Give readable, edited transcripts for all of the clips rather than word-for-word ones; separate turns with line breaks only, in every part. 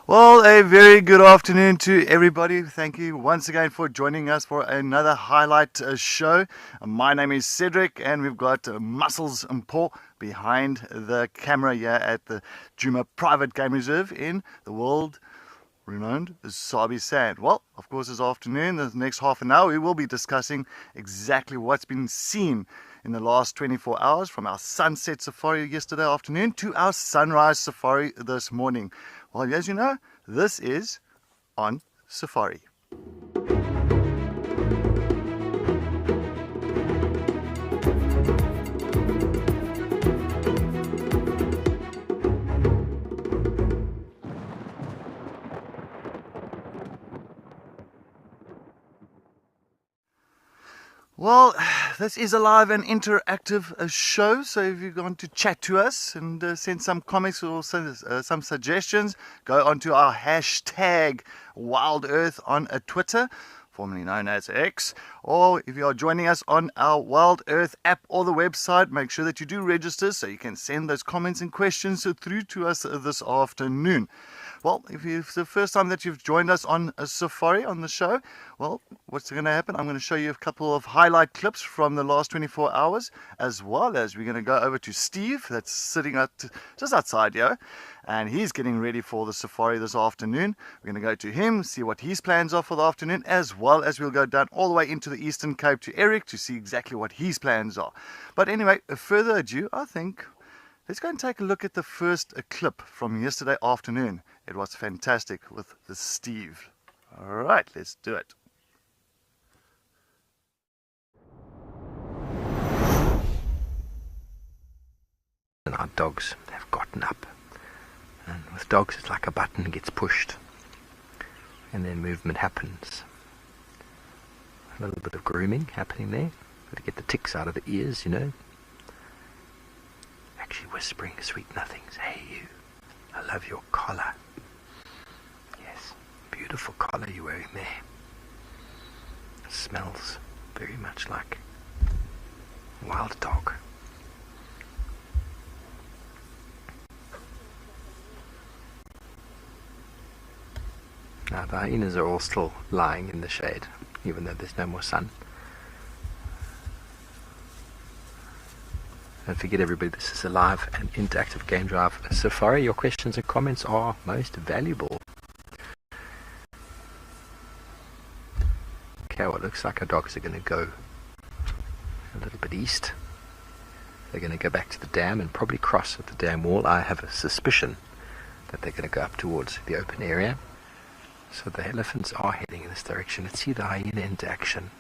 Well, a very good afternoon to everybody. Thank you once again for joining us for another highlight show. My name is Cedric, and we've got Muscles and Paul behind the camera here at the Djuma Private Game Reserve in the world renowned Sabi Sand. Well, of course, this afternoon, the next half an hour, we will be discussing exactly what's been seen in the last 24 hours from our sunset safari yesterday afternoon to our sunrise safari this morning. Well, as you know, this is On Safari. Well, this is a live and interactive show, so if you want to chat to us and send some comments or some suggestions, go onto our hashtag Wild Earth on Twitter, formerly known as X, or if you are joining us on our Wild Earth app or the website, make sure that you do register so you can send those comments and questions through to us this afternoon. Well, if it's the first time that you've joined us on a safari on the show, well, what's going to happen? I'm going to show you a couple of highlight clips from the last 24 hours, as well as we're going to go over to Steve, that's sitting just outside here, and he's getting ready for the safari this afternoon. We're going to go to him, see what his plans are for the afternoon, as well as we'll go down all the way into the Eastern Cape to Eric to see exactly what his plans are. But anyway, further ado, I think let's go and take a look at the first clip from yesterday afternoon. It was fantastic with Steve. All right, let's do it.
And our dogs have gotten up. And with dogs, it's like a button gets pushed. And then movement happens. A little bit of grooming happening there. Got to get the ticks out of the ears, you know. Actually whispering sweet nothings. Hey you, I love your collar. Yes, beautiful collar you're wearing there. It smells very much like a wild dog. Now the hyenas are all still lying in the shade, even though there's no more sun. Don't forget everybody, this is a live and interactive game drive safari. Your questions and comments are most valuable. Okay, well it looks like our dogs are going to go a little bit east. They're going to go back to the dam and probably cross at the dam wall. I have a suspicion that they're going to go up towards the open area. So the elephants are heading in this direction. Let's see the hyena into action.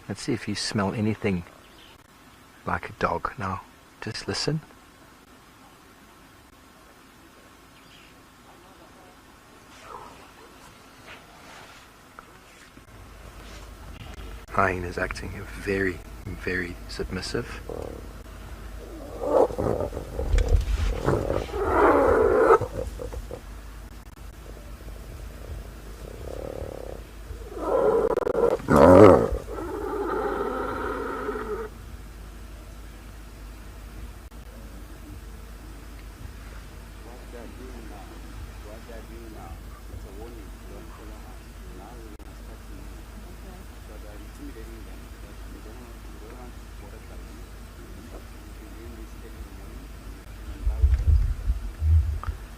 Let's see if you smell anything like a dog. Now, just listen. Hyena is acting very, very submissive.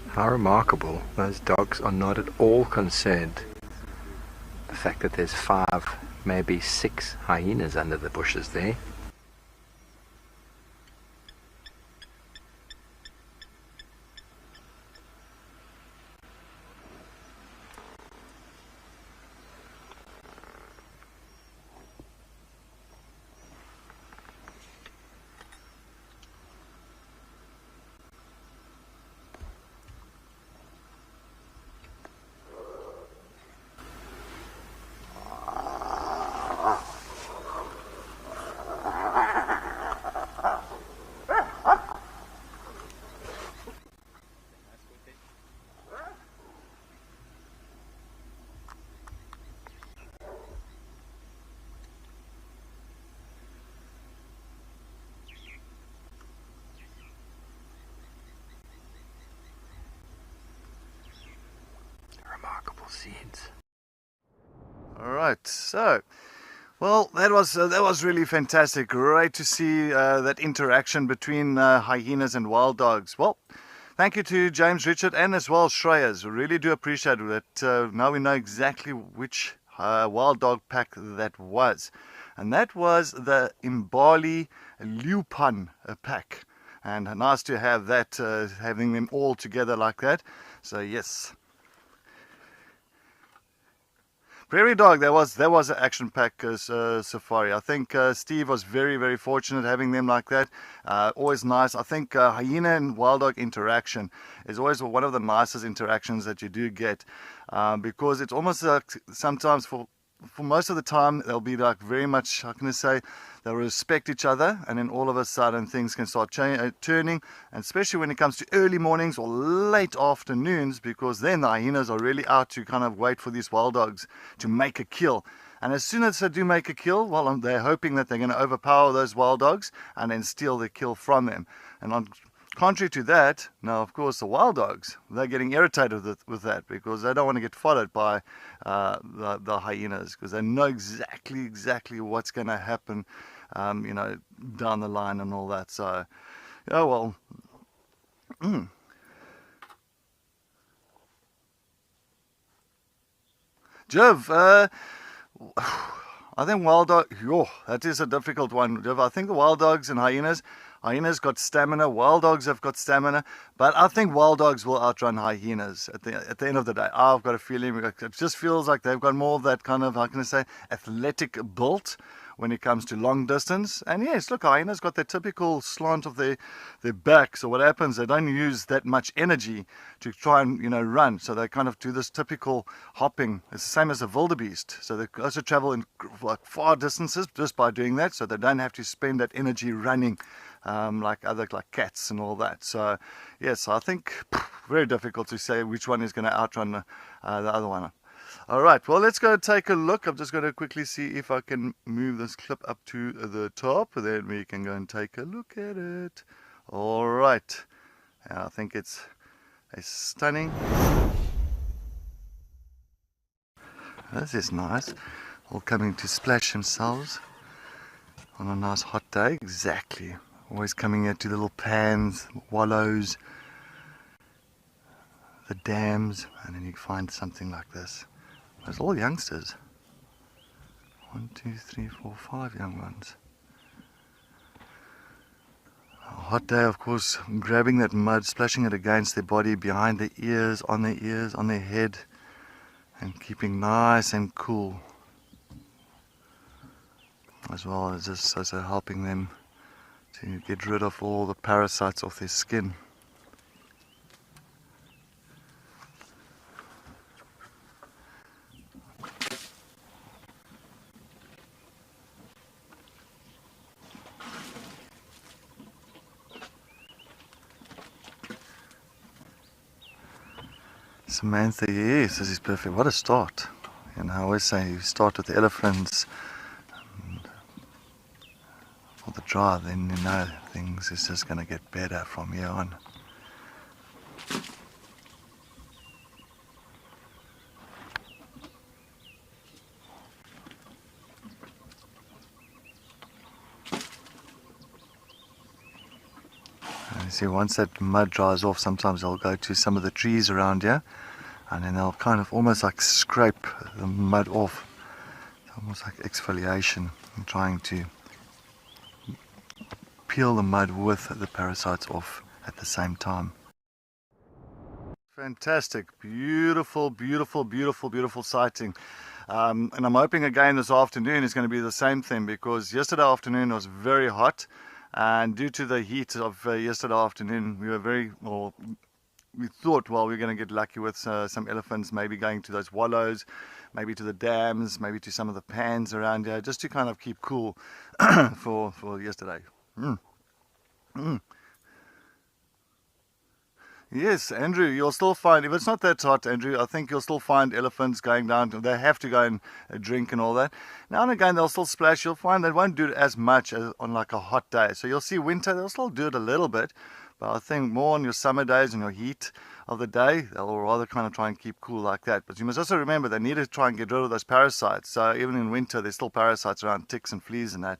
How remarkable, those dogs are not at all concerned. The fact that there's 5, maybe 6 hyenas under the bushes there. scenes.
All right, so well, that was really fantastic. Great to see that interaction between hyenas and wild dogs. Well, thank you to James Richard and as well Shreyas. We really do appreciate that. Now we know exactly which wild dog pack that was, and that was the Imbali Lupan pack. And nice to have that, having them all together like that. So yes. Prairie dog, that was an action pack safari. I think Steve was very fortunate having them like that. Always nice. I think hyena and wild dog interaction is always one of the nicest interactions that you do get, because it's almost like sometimes for most of the time they'll be like very much, how can I say, they'll respect each other, and then all of a sudden things can start turning, and especially when it comes to early mornings or late afternoons, because then the hyenas are really out to kind of wait for these wild dogs to make a kill. And as soon as they do make a kill, well, they're hoping that they're going to overpower those wild dogs and then steal the kill from them. And on contrary to that, now of course the wild dogs, they're getting irritated with that, because they don't want to get followed by the hyenas, because they know exactly what's going to happen, down the line and all that. So, oh well. Jiv, I think wild dog, that is a difficult one. I think the wild dogs and hyenas got stamina, wild dogs have got stamina, but I think wild dogs will outrun hyenas at the end of the day. I've got a feeling, it just feels like they've got more of that kind of, how can I say, athletic built when it comes to long distance. And yes, look, hyenas got their typical slant of their back, so what happens, they don't use that much energy to try and run, so they kind of do this typical hopping. It's the same as a wildebeest, so they also travel in like far distances just by doing that, so they don't have to spend that energy running like cats and all that. So yes, I think very difficult to say which one is going to outrun the other one. All right, well, let's go take a look. I'm just going to quickly see if I can move this clip up to the top, then we can go and take a look at it. All right, and I think it's a stunning. This is nice. All coming to splash themselves on a nice hot day. Exactly. Always coming here to the little pans, wallows, the dams, and then you find something like this. It's all youngsters. 1, 2, 3, 4, 5 young ones. A hot day, of course, grabbing that mud, splashing it against their body, behind their ears, on their head, and keeping nice and cool. As well as just also helping them to get rid of all the parasites off their skin. Samantha, yes, this is perfect. What a start. And I always say you start with the elephants for the drive, then you know things is just going to get better from here on. And you see, once that mud dries off, sometimes they'll go to some of the trees around here, and then they'll kind of almost like scrape the mud off. It's almost like exfoliation, and trying to peel the mud with the parasites off at the same time. Fantastic, beautiful sighting. And I'm hoping again this afternoon is going to be the same thing, because yesterday afternoon was very hot, and due to the heat of yesterday afternoon, we thought, well, we're going to get lucky with some elephants, maybe going to those wallows, maybe to the dams, maybe to some of the pans around here, just to kind of keep cool for yesterday. Yes, Andrew, you'll still find, if it's not that hot, Andrew, I think you'll still find elephants going down. They have to go and drink and all that. Now and again, they'll still splash. You'll find they won't do it as much as on like a hot day. So you'll see winter, they'll still do it a little bit. But I think more on your summer days and your heat of the day, they'll rather kind of try and keep cool like that. But you must also remember they need to try and get rid of those parasites. So even in winter, there's still parasites around, ticks and fleas and that.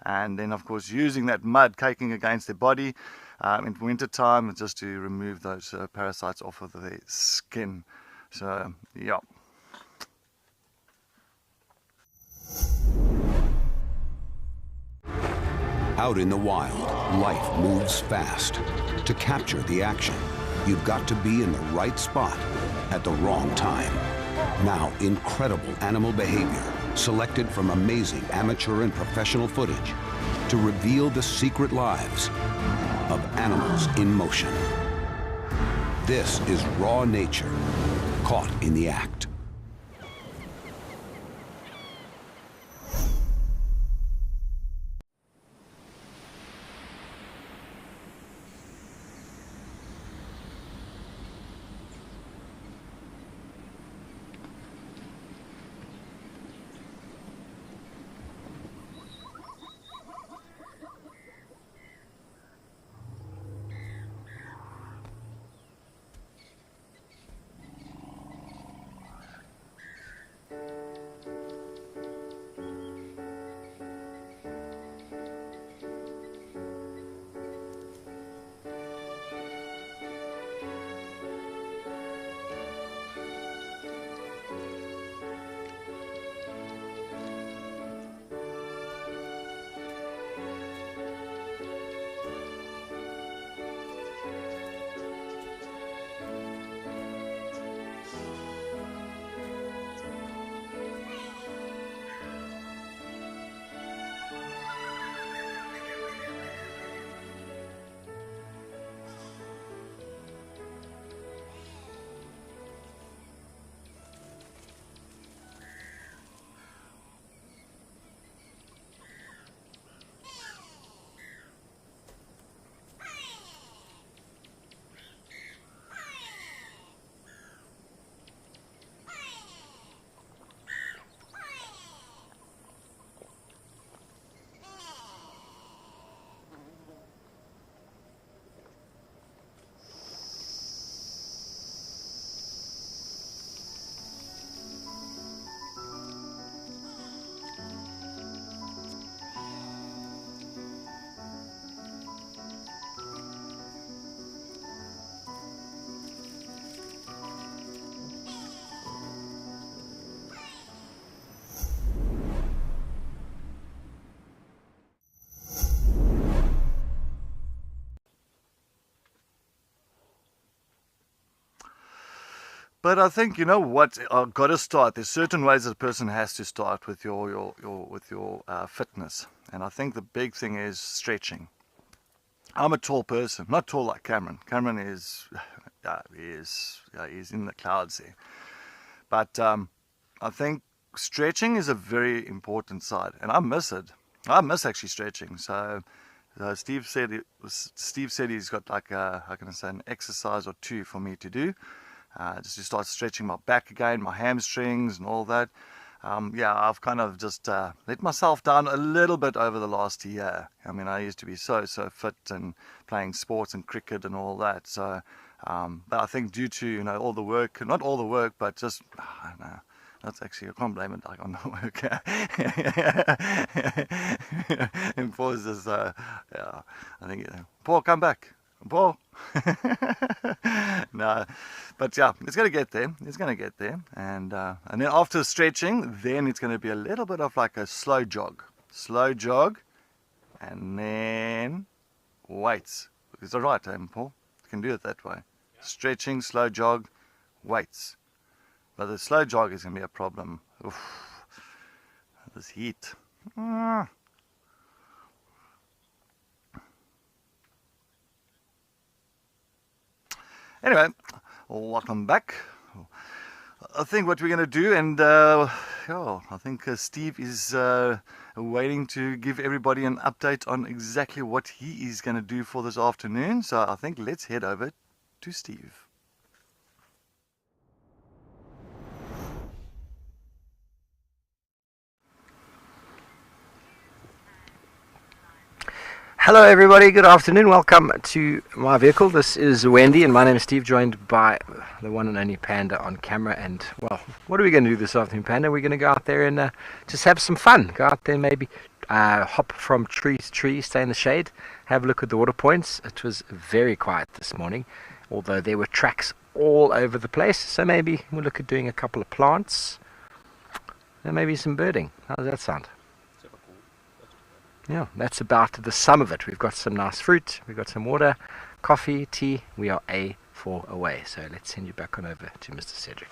And then, of course, using that mud caking against their body in winter time, just to remove those parasites off of their skin. So, yeah.
Out in the wild, life moves fast. To capture the action, you've got to be in the right spot at the wrong time. Now, incredible animal behavior, selected from amazing amateur and professional footage, to reveal the secret lives of animals in motion. This is raw nature, caught in the act.
But I think, you know what, I've got to start. There's certain ways a person has to start with your fitness. And I think the big thing is stretching. I'm a tall person, not tall like Cameron. Cameron is, he's in the clouds there. But I think stretching is a very important side, and I miss it. I miss actually stretching. So Steve said he's got like how can I say, an exercise or two for me to do. Just to start stretching my back again, my hamstrings and all that. Yeah, I've kind of just let myself down a little bit over the last year. I mean, I used to be so fit and playing sports and cricket and all that. So, but I think due to, you know, all the work, not all the work, but just, I don't know. That's actually, I can't blame it like on the work. And Paul's just, yeah, I think, Paul, come back. Paul. No, but yeah, it's gonna get there. It's gonna get there, and then after stretching, then it's gonna be a little bit of like a slow jog, and then weights. Is that right, Paul? You can do it that way. Yeah. Stretching, slow jog, weights. But the slow jog is gonna be a problem. Oof, this heat. Anyway, welcome back. I think what we're going to do, and I think Steve is waiting to give everybody an update on exactly what he is going to do for this afternoon. So I think let's head over to Steve.
Hello everybody, good afternoon, welcome to my vehicle. This is Wendy and my name is Steve, joined by the one and only Panda on camera. And well, what are we going to do this afternoon, Panda? We're going to go out there and just have some fun. Go out there, maybe hop from tree to tree, stay in the shade, have a look at the water points. It was very quiet this morning, although there were tracks all over the place. So maybe we'll look at doing a couple of plants and maybe some birding. How does that sound? Yeah, that's about the sum of it. We've got some nice fruit, we've got some water, coffee, tea. We are A4 away. So let's send you back on over to Mr. Cedric.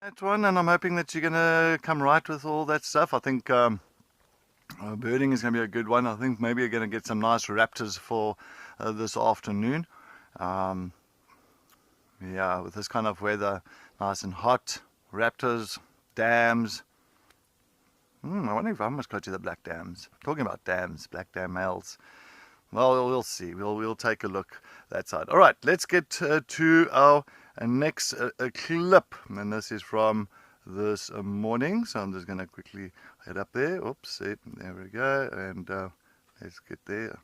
That one, and I'm hoping that you're going to come right with all that stuff. I think birding is going to be a good one. I think maybe you're going to get some nice raptors for this afternoon. Yeah, with this kind of weather, nice and hot, raptors, dams. I wonder if I must go to the black dams. Talking about dams, black dam males. Well, we'll see. We'll take a look that side. All right, let's get to our next clip, and this is from this morning. So I'm just going to quickly head up there. Oops, there we go, and let's get there.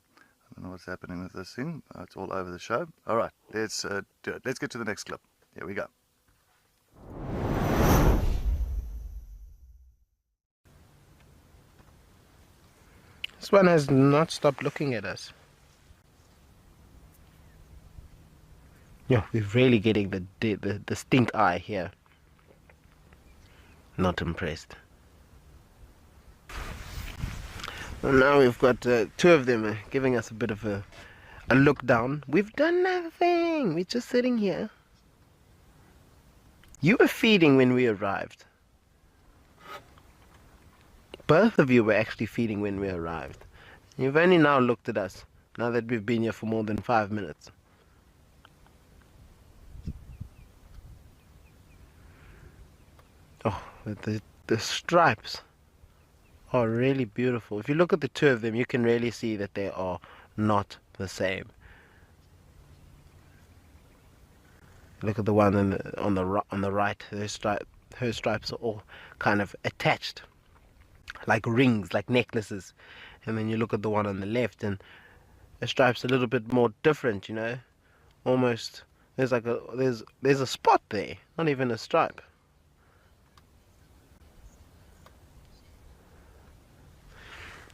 I don't know what's happening with this thing. It's all over the show. All right, let's do it. Let's get to the next clip. Here we go.
This one has not stopped looking at us. Yeah, we're really getting the stink eye here. Not impressed. Well, now we've got two of them giving us a bit of a look down. We've done nothing. We're just sitting here. You were feeding when we arrived. Both of you were actually feeding when we arrived. You've only now looked at us, now that we've been here for more than 5 minutes. Oh, the stripes are really beautiful. If you look at the two of them, you can really see that they are not the same. Look at the one on the right. Her stripes are all kind of attached, like rings, like necklaces. And then you look at the one on the left, and the stripe's a little bit more different. You know, almost there's like there's a spot there, not even a stripe.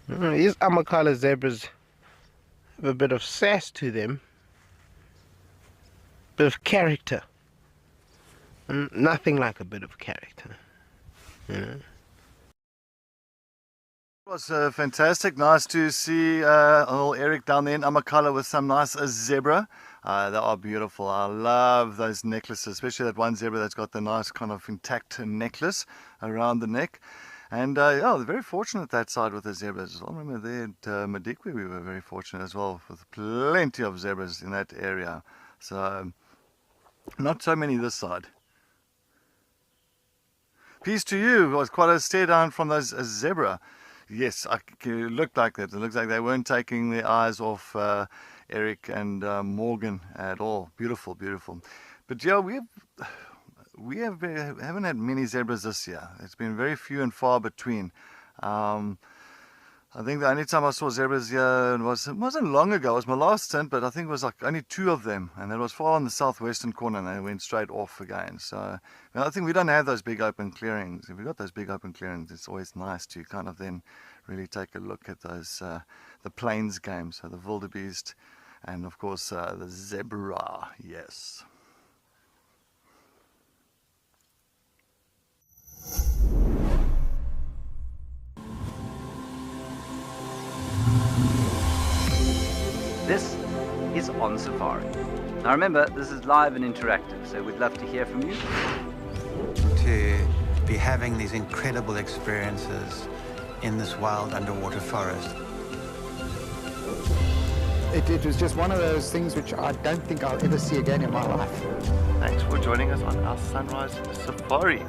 These Amakhala zebras have a bit of sass to them, bit of character, and nothing like a bit of character, you know.
It was fantastic. Nice to see little Eric down there in Amakhala with some nice zebra. They are beautiful. I love those necklaces, especially that one zebra that's got the nice kind of intact necklace around the neck. And yeah, they're very fortunate that side with the zebras. I remember there at Madikwe we were very fortunate as well, with plenty of zebras in that area. So not so many this side. Peace to you. It was quite a stare down from those zebra. Yes, it looked like that. It looks like they weren't taking their eyes off Eric and Morgan at all. Beautiful, beautiful. But yeah, we haven't had many zebras this year. It's been very few and far between. I think the only time I saw zebras here it wasn't long ago. It was my last stint, but I think it was like only 2 of them, and it was far on the southwestern corner, and they went straight off again. So I think we don't have those big open clearings. If we've got those big open clearings, it's always nice to kind of then really take a look at those the plains games, so the wildebeest, and of course the zebra. Yes.
This is OnSafari. Now remember, this is live and interactive, so we'd love to hear from you.
To be having these incredible experiences in this wild underwater forest.
It was just one of those things which I don't think I'll ever see again in my life.
Thanks for joining us on our Sunrise Safari.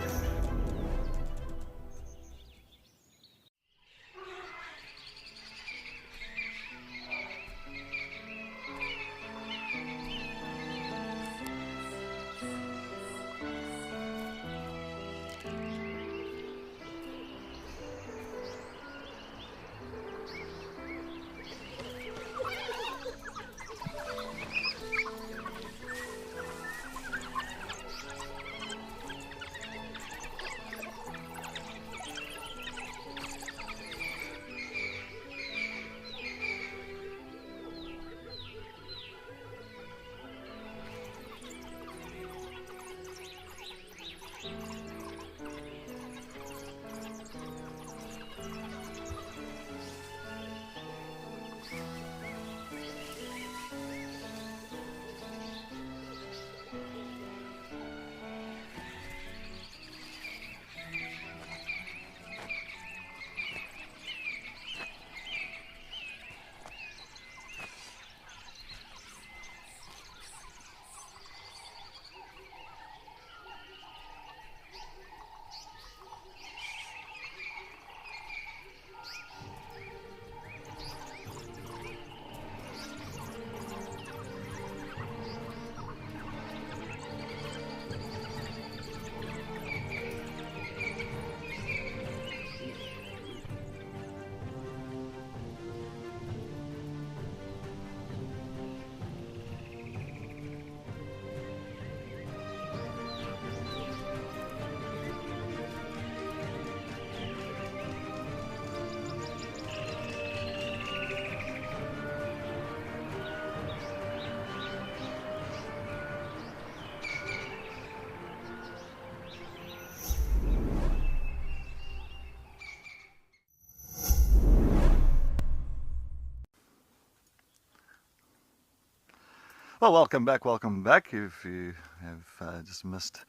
Well, welcome back, welcome back. If you have just missed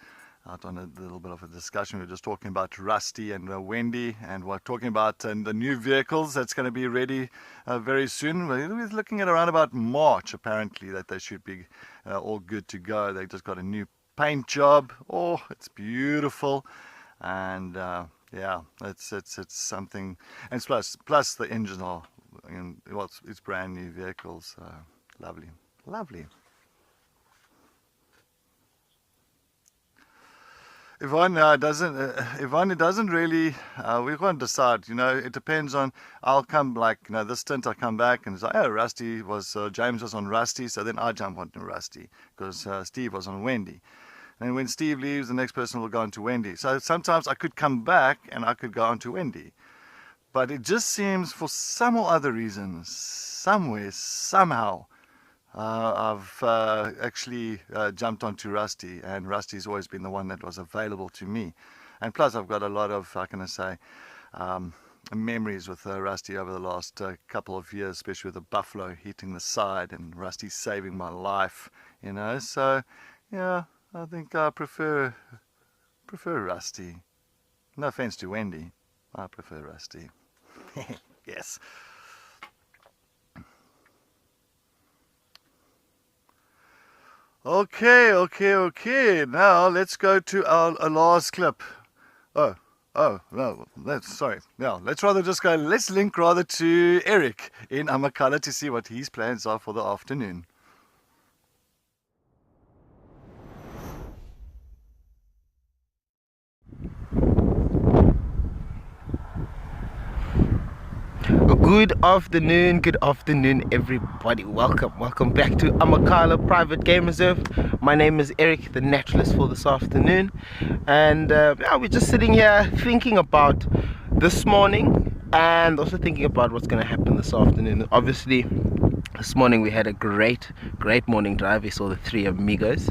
out on a little bit of a discussion, we were just talking about Rusty and Wendy, and we're talking about the new vehicles that's going to be ready very soon. We're looking at around about March, apparently, that they should be all good to go. They just got a new paint job. Oh, it's beautiful, and yeah, it's something. And plus the engines are, well, it's brand new vehicles. Lovely, lovely. Yvonne doesn't really, we can't decide, it depends on, I'll come like, this stint I come back and it's like, oh, Rusty was, James was on Rusty, so then I jump onto Rusty, because Steve was on Wendy. And when Steve leaves, the next person will go onto Wendy. So sometimes I could come back and I could go onto Wendy. But it just seems for some or other reason, somewhere, somehow, I've actually jumped onto Rusty, and Rusty's always been the one that was available to me. And plus I've got a lot of, how can I say, memories with Rusty over the last couple of years, especially with the buffalo hitting the side and Rusty saving my life, so yeah, I think I prefer Rusty. No offense to Wendy, I prefer Rusty. Yes. Okay. Now let's go to our last clip. Oh, no, sorry. Now let's link rather to Eric in Amakhala to see what his plans are for the afternoon.
Good afternoon everybody. Welcome back to Amakhala Private Game Reserve. My name is Eric, the naturalist for this afternoon, and yeah, we're just sitting here thinking about this morning and also thinking about what's going to happen this afternoon. Obviously this morning we had a great morning drive. We saw the three amigos,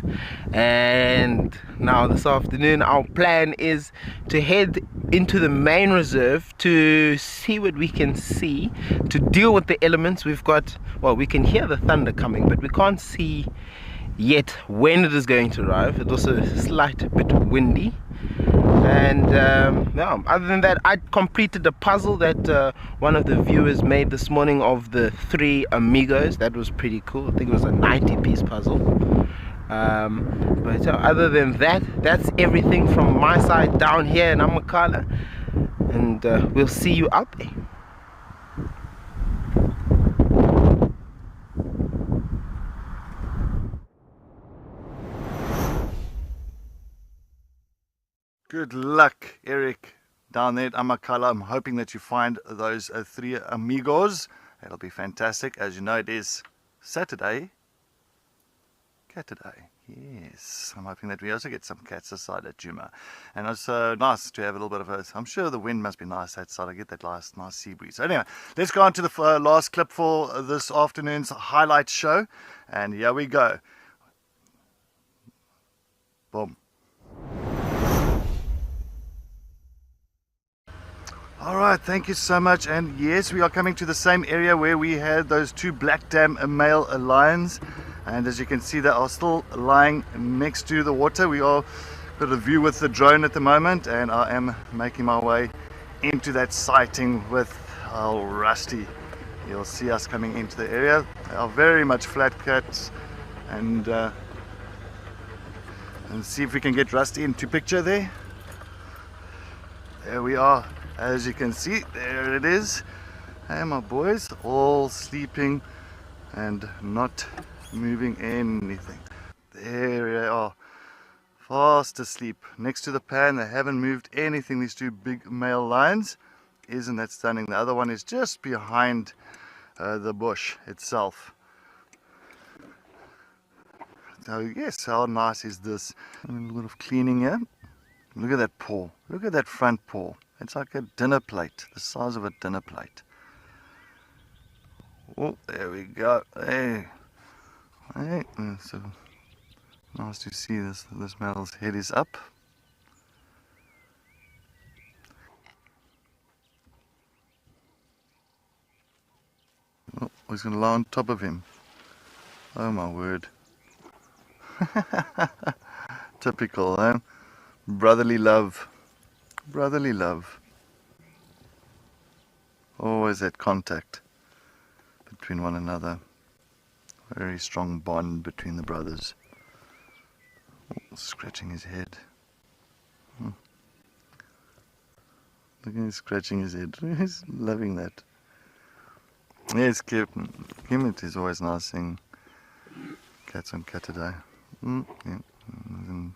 and now this afternoon our plan is to head into the main reserve to see what we can see, to deal with the elements. We've got, well, we can hear the thunder coming, but we can't see yet when it is going to arrive. It's also a slight bit windy, and yeah, other than that, I completed a puzzle that one of the viewers made this morning of the three amigos. That was pretty cool. I think it was a 90-piece puzzle. But other than that, that's everything from my side down here in Amakhala, and we'll see you out there.
Good luck, Eric, down there at Amakhala. I'm hoping that you find those three amigos. It'll be fantastic. As you know, it is Saturday. Cataday. Yes, I'm hoping that we also get some cats aside at Juma. And it's nice to have a little bit of a, I'm sure the wind must be nice outside. I get that nice sea breeze. So anyway, let's go on to the last clip for this afternoon's highlight show. And here we go. Boom. Alright, thank you so much. And yes, we are coming to the same area where we had those two black dam male lions. And as you can see, they are still lying next to the water. We are got a view with the drone at the moment, and I am making my way into that sighting with Rusty. You'll see us coming into the area. They are very much flat cats, and see if we can get Rusty into picture there. There we are. As you can see, there it is. And my boys all sleeping and not moving anything. There they are, fast asleep next to the pan. They haven't moved anything, these two big male lions. Isn't that stunning? The other one is just behind the bush itself. So yes, how nice is this? A little bit of cleaning here. Look at that paw. Look at that front paw. It's like a dinner plate, the size of a dinner plate. Oh, there we go. Hey. Hey. So nice to see this male's head is up. Oh, he's going to lie on top of him. Oh my word. Typical, eh? Brotherly love. Brotherly love. Always that contact between one another. Very strong bond between the brothers. Oh, scratching his head. Look at him scratching his head. He's loving that. Yes, Kim. It is always nice seeing cats on cat today. Yeah. And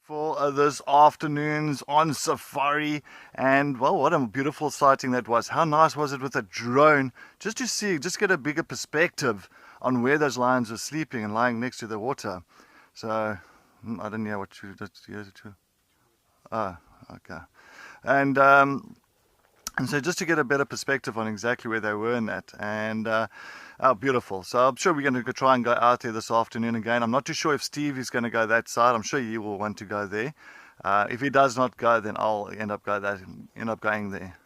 for this afternoon's on safari, and well, what a beautiful sighting that was. How nice was it with a drone, just to see, just get a bigger perspective on where those lions were sleeping and lying next to the water. So I don't know what you did. Oh, okay. And so just to get a better perspective on exactly where they were in that, and oh, beautiful. So I'm sure we're going to try and go out there this afternoon again. I'm not too sure if Steve is going to go that side. I'm sure he will want to go there. If he does not go, then I'll end up going there.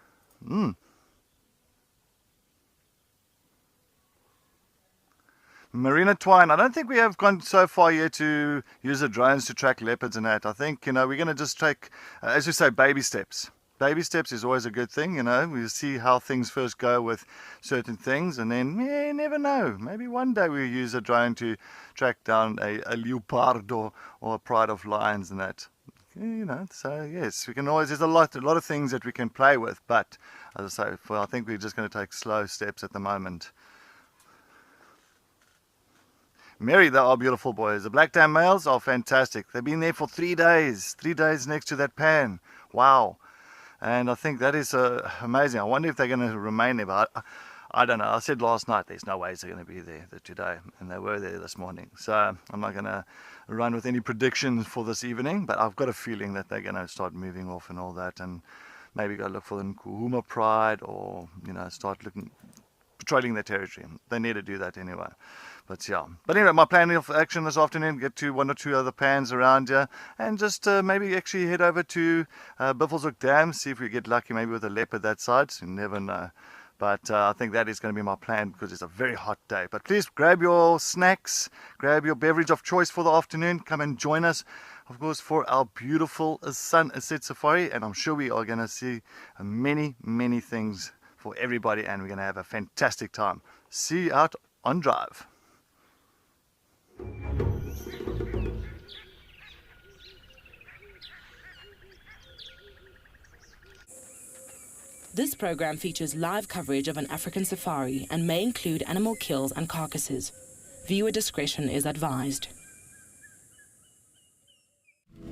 Marina twine. I don't think we have gone so far yet to use the drones to track leopards and that. I think, we're going to just take, as you say, baby steps. Baby steps is always a good thing, We see how things first go with certain things, and then, you never know. Maybe one day we'll use a drone to track down a leopard or a pride of lions and that. So yes, we can always, there's a lot of things that we can play with, but as I say, I think we're just going to take slow steps at the moment. Mary, they are beautiful boys. The black tam males are fantastic. They've been there for 3 days. 3 days next to that pan. Wow. And I think that is amazing. I wonder if they're going to remain there, but I don't know. I said last night there's no ways they're going to be there today, and they were there this morning. So I'm not going to run with any predictions for this evening, but I've got a feeling that they're going to start moving off and all that, and maybe go look for the Nkuhuma pride, or start patrolling their territory. They need to do that anyway. But yeah. But anyway, my plan of action this afternoon, get to 1 or 2 other pans around here, and just maybe actually head over to Buffelshoek Dam, see if we get lucky maybe with a leopard that side. So you never know. But I think that is going to be my plan, because it's a very hot day. But please grab your snacks, grab your beverage of choice for the afternoon. Come and join us, of course, for our beautiful sunset safari. And I'm sure we are going to see many, many things for everybody, and we're going to have a fantastic time. See you out on drive.
This program features live coverage of an African safari and may include animal kills and carcasses. Viewer discretion is advised.